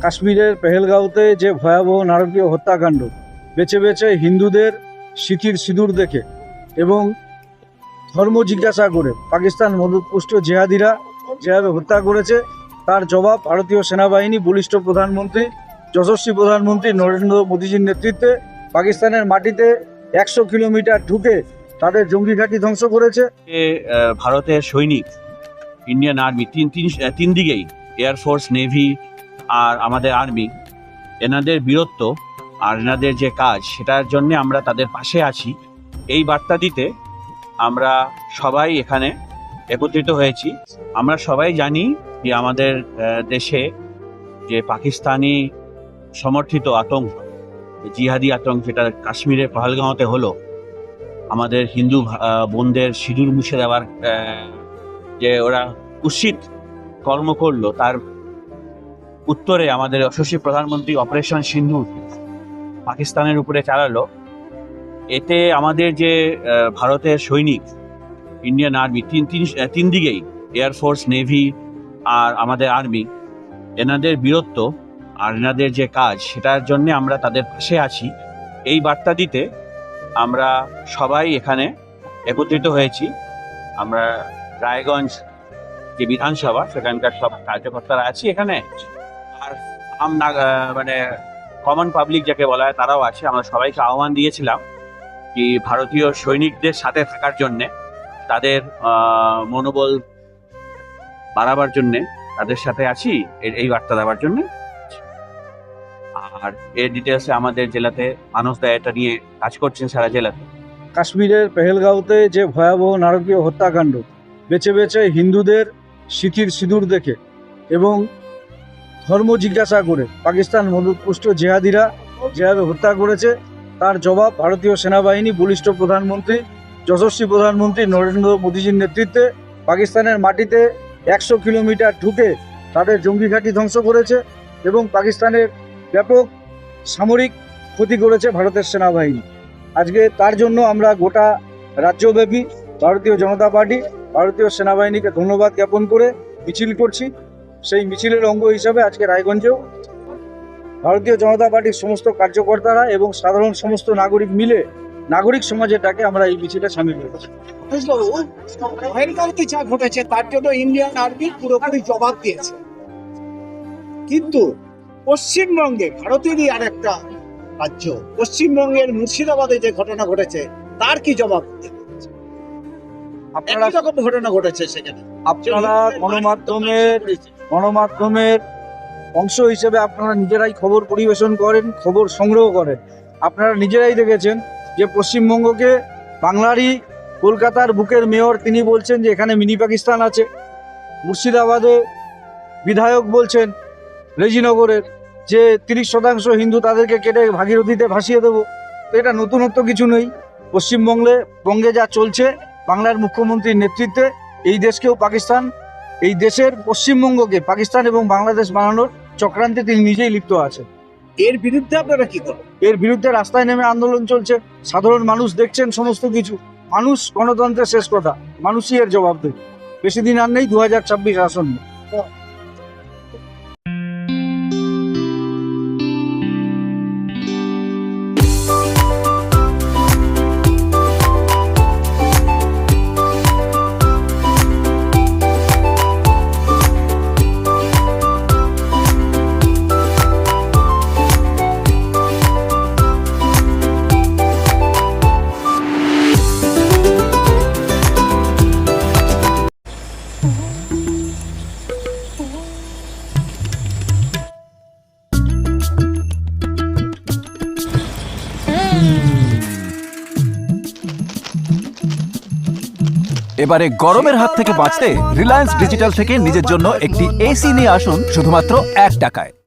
কাশ্মীরের পেহেলগাঁওতে যে ভয়াবহ নারকীয় হত্যাকাণ্ড, বেছে বেছে হিন্দুদের সিঁথির সিঁদুর দেখে এবং ধর্ম জিজ্ঞাসা করে পাকিস্তান মদতপুষ্ট জেহাদিরা যেভাবে হত্যা করেছে, তার জবাব ভারতীয় সেনাবাহিনী বলিষ্ঠ প্রধানমন্ত্রী, যশস্বী প্রধানমন্ত্রী নরেন্দ্র মোদীজির নেতৃত্বে পাকিস্তানের মাটিতে 100 কিলোমিটার ঢুকে তাদের জঙ্গি ঘাঁটি ধ্বংস করেছে। ভারতের সৈনিক, ইন্ডিয়ান আর্মি, তিন দিকেই এয়ারফোর্স, নেভি আর আমাদের আর্মি, এনাদের বীরত্ব আর এনাদের যে কাজ, সেটার জন্য আমরা তাদের পাশে আছি। এই বার্তা দিতে আমরা সবাই এখানে একত্রিত হয়েছি। আমরা সবাই জানি যে আমাদের দেশে যে পাকিস্তানি সমর্থিত আতঙ্ক, জিহাদি আতঙ্ক, যেটা কাশ্মীরের পহেলগাঁওতে হলো, আমাদের হিন্দু বোনদের সিঁদুর মুছে দেওয়ার যে ওরা কুৎসিত কর্ম করলো, তার উত্তরে আমাদের যশস্বী প্রধানমন্ত্রী অপারেশন সিন্ধুর পাকিস্তানের উপরে চালালো। এতে আমাদের যে ভারতের সৈনিক, ইন্ডিয়ান আর্মি, তিন দিকেই এয়ারফোর্স, নেভি আর আমাদের আর্মি, এনাদের বীরত্ব আর এনাদের যে কাজ, সেটার জন্য আমরা তাদের পাশে আছি। এই বার্তা দিতে আমরা সবাই এখানে একত্রিত হয়েছি। আমরা রায়গঞ্জ যে বিধানসভা, সেখানকার সব কার্যকর্তারা আছি এখানে, আর মানে কমন পাবলিক যাকে বলা হয় তারাও আছে। আমরা সবাইকে আহ্বান দিয়েছিলাম কি ভারতীয় সৈনিকদের সাথে থাকার জন্যে, তাদের মনোবল বাড়াবার জন্যে তাদের সাথে আছি, এই বার্তা দেওয়ার জন্য। আর এর ডিটেলসে আমাদের জেলাতে মানস দা এটা নিয়ে কাজ করছেন সারা জেলাতে। কাশ্মীরের পেহেলগাঁওতে যে ভয়াবহ নারকীয় হত্যাকাণ্ড, বেছে বেছে হিন্দুদের সিঁথির সিঁদুর দেখে এবং ধর্ম জিজ্ঞাসা করে পাকিস্তান মদতপুষ্ট জেহাদিরা যেভাবে হত্যা করেছে, তার জবাব ভারতীয় সেনাবাহিনী বলিষ্ঠ প্রধানমন্ত্রী, যশস্বী প্রধানমন্ত্রী নরেন্দ্র মোদীজির নেতৃত্বে পাকিস্তানের মাটিতে 100 কিলোমিটার ঢুকে তাদের জঙ্গি ঘাঁটি ধ্বংস করেছে এবং পাকিস্তানের ব্যাপক সামরিক ক্ষতি করেছে ভারতের সেনাবাহিনী। আজকে তার জন্য আমরা গোটা রাজ্যব্যাপী ভারতীয় জনতা পার্টি ভারতীয় সেনাবাহিনীকে ধন্যবাদ জ্ঞাপন করে মিছিল করছি। সেই মিছিলের অঙ্গ হিসাবে আজকে রায়গঞ্জেও ভারতীয় জনতা পার্টির সমস্ত কার্যকর্তারা এবং সাধারণ সমস্ত নাগরিক মিলে নাগরিক সমাজের ডাকে আমরা এই মিছিলে সামিল হয়েছি। পহেলগাঁওতে যা ঘটেছে তার জন্য ইন্ডিয়ান আর্মি পুরোপুরি জবাব দিয়েছে, কিন্তু পশ্চিমবঙ্গে, ভারতেরই আর একটা রাজ্য, পশ্চিমবঙ্গের মুর্শিদাবাদে যে ঘটনা ঘটেছে তার কি জবাব? আপনারা রকম ঘটনা ঘটেছে সেখানে, আপনারা গণমাধ্যমের অংশ হিসেবে আপনারা নিজেরাই খবর পরিবেশন করেন, খবর সংগ্রহ করেন। আপনারা নিজেরাই দেখেছেন যে পশ্চিমবঙ্গকে বাংলারই কলকাতার বুকের মেয়র তিনি বলছেন যে এখানে মিনি পাকিস্তান আছে। মুর্শিদাবাদে বিধায়ক বলছেন রেজিনগরের যে 30% হিন্দু, তাদেরকে কেটে ভাগীরথীতে ভাসিয়ে দেবো। তো এটা নতুনত্ব কিছু নেই। পশ্চিমবঙ্গে যা চলছে, বাংলার মুখ্যমন্ত্রীর নেতৃত্বে এই দেশকেও পাকিস্তান, এই দেশের পশ্চিমবঙ্গকে পাকিস্তান এবং বাংলাদেশ বানানোর চক্রান্তে তিনি নিজেই লিপ্ত আছেন। এর বিরুদ্ধে আপনারা কি করেন? এর বিরুদ্ধে রাস্তায় নেমে আন্দোলন চলছে। সাধারণ মানুষ দেখছেন সমস্ত কিছু। মানুষ গণতন্ত্রের শেষ কথা, মানুষই এর জবাব দেবে। বেশি দিন আর নেই, 2026 আসন্ন। এবারে গরমের হাত থেকে বাঁচতে রিলায়েন্স ডিজিটাল থেকে নিজের জন্য একটি এসি নিয়ে আসুন শুধুমাত্র 1 টাকায়।